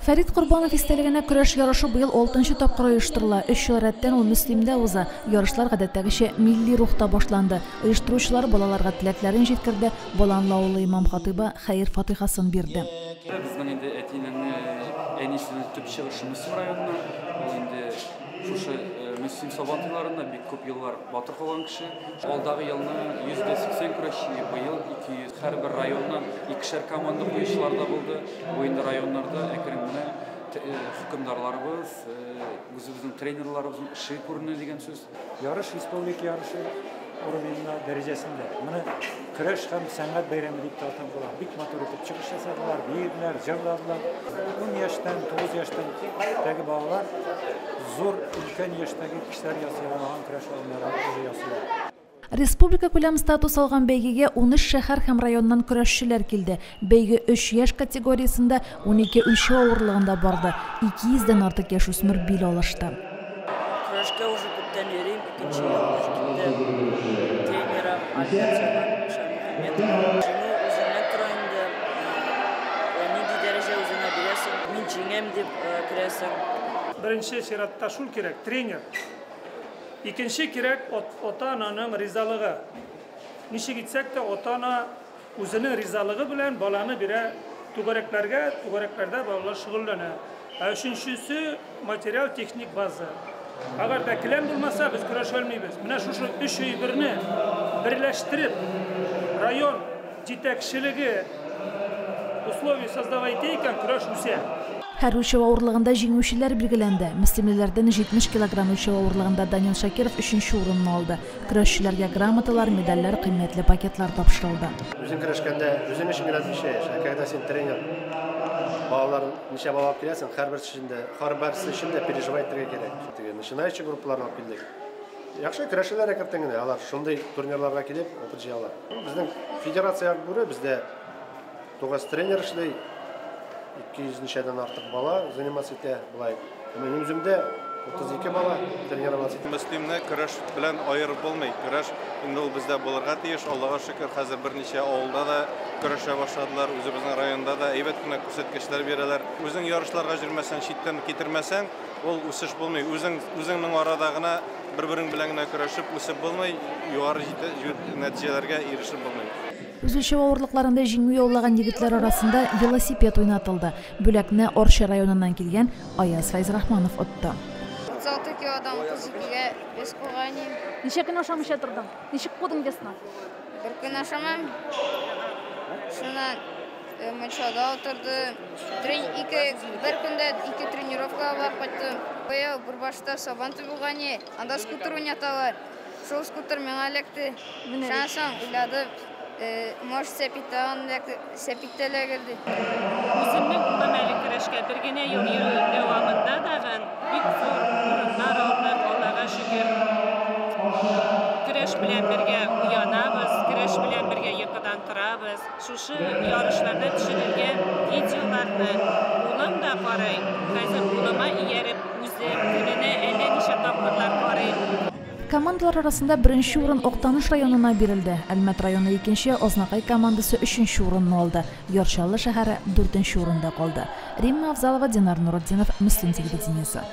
Фәрит Курбанов истәлегенә көрәш ярышы быел 6-нчы тапкыр оештырыла. 3 ел рәттән ул Мөслимдә уза. Ярышлар гадәттәгечә милли рухта башланды. Оештыручылар балаларга теләкләрен җиткерде. Боланлы авылы имам-хатыйба хәйр фатихасын бирде. Безнең инде әтинең әнисенең төп чыгышы Мөслим районыннан. Ул инде шушы Мөслим сабантыларында бик күп еллар батыр калган кеше. Алдагы елны 180 көрәшче, быел 200. Һәрбер районнан 2шәр команда куючылар да булды. Бу инде районнарда әкрен генә хөкемдарларыбыз, үзебезнең тренерларыбызның эше күренә дигән сүз. Ярыш республика ярышы уровеньна дәрәҗәсендә. Моны көрәш һәм сәнгать бәйрәме дип аталган. Бик матур итеп чыгыш ясадылар, биерләр, җырладылар. 10 яшьтән, 9 яшьтән тәге балалар зур өлкән яшьтәге кешеләр ясаган көрәш алымнары ясыйлар. Республика күләм статус алган бәйгегә 13 шәһәр һәм районнан көрәшчеләр килде. Бәйге 3 яшь категориясында 12 үлчәү авырлыгында барды. 200-дән артык яшүсмер бил алышты. Көрәшкә уже күптән йөрим, икенче елда тренерым Альберт Шамхәмәтов. Үзеннән тора инде. Нинди дәрәҗә үзенә бирәсең, мин җиңәм дип керәсең. Беренче чиратта шул кирәк, тренер. İkinci kирәк ата-ананың ризалыгы. Ничек итсәк тә ата-ана үзенең ризалыгы белән баланы бирә түгәрәкләргә, түгәрәкләрдә балалар шөгыльләнә. Өченчесе материал техник база. Агар да киләм булмаса, без көрәшә алмыйбыз. Менә шушы 3 өйберне берләштереп, район җитәкчелеге условия создавать икән, көрәш үсә. Һәр үлчәү авырлыгында җиңүчеләр билгеләнде. Мөслимлеләрдән 70 килограмм үлчәү авырлыгында Данил Шакиров 3-нче урынны алды. Көрәшчеләргә грамоталар, медальләр, кыйммәтле пакетлар тапшырылды. Үзең көрәшкәндә, үзең өчен генә төшә, шәкәдә син тренер. Балалар ничә бала алып киләсең, һәрберсе өчен дә переживать итәргә кирәк. Начинающий группаларны алып килдек. Яхшы көрәшчеләр әкрәтен генә, алар шундый турнирларга килеп, опыт җыялар. Безнең федерациягә күрә бездә 9 тренер эшли. 200 ничәдән артык бала заниматься итә булай. Минем үземдә 32 бала тренироваться итә. Мөслимне көрәш белән аерып булмый. Көрәш инде ул бездә булырга тиеш. Аллага шөкер, хәзер берничә авылда да көрәшә башладылар. Үзебезнең районда да әйбәт кенә күрсәткечләр бирәләр. Үзең ярышларга җөрмәсәң, читтән китермәсәң, ул үсеш булмый. Үзеңнең арада гына бер-берең белән генә көрәшеп үсеп булмый, югары нәтиҗәләргә ирешеп булмый. Үзелчәү авырлыкларында җиңү яулаган егетләр арасында велосипед уйнатылды. Бүләкне Орча районыннан килгән Аяз Фәйзрахманов отты. 36 килодан 32-гә вес куйган. Ничә көн ашамыйча тордың? Ничек кудың весна? Бер көн ашамам. Шуннан мочада утырды. Бер көндә 2 тренировка барып кайттым. Быел бер башта сабантуй булган, анда скутер уйнаталар. Шул скутер миңа эләкте. Шансың уйладым. Маш сәпиттәләр geldi. Үземнең гамәли көрәшкә бер генә ел дәвамында да бик зур урыннар алдым, Аллага шөкер. Көрәш белән бергә уянабыз, көрәш белән бергә йокыдан торабыз. Шушы ярышларда төшерелгән видеоларны улым да карый. Хәзер улыма ияреп, үзем көненә әллә ничә тапкырлар карыйм. Командалар арасында 1-нче урын Октаныш районына бирелде. Әлмәт районы 2-нче, Азнакай командасы 3-нче урынны алды. Ярчалы шәһәре 4-нче урында калды. Римма Авзалова, Динар Нуруддинов, Мөслим телевидениесе.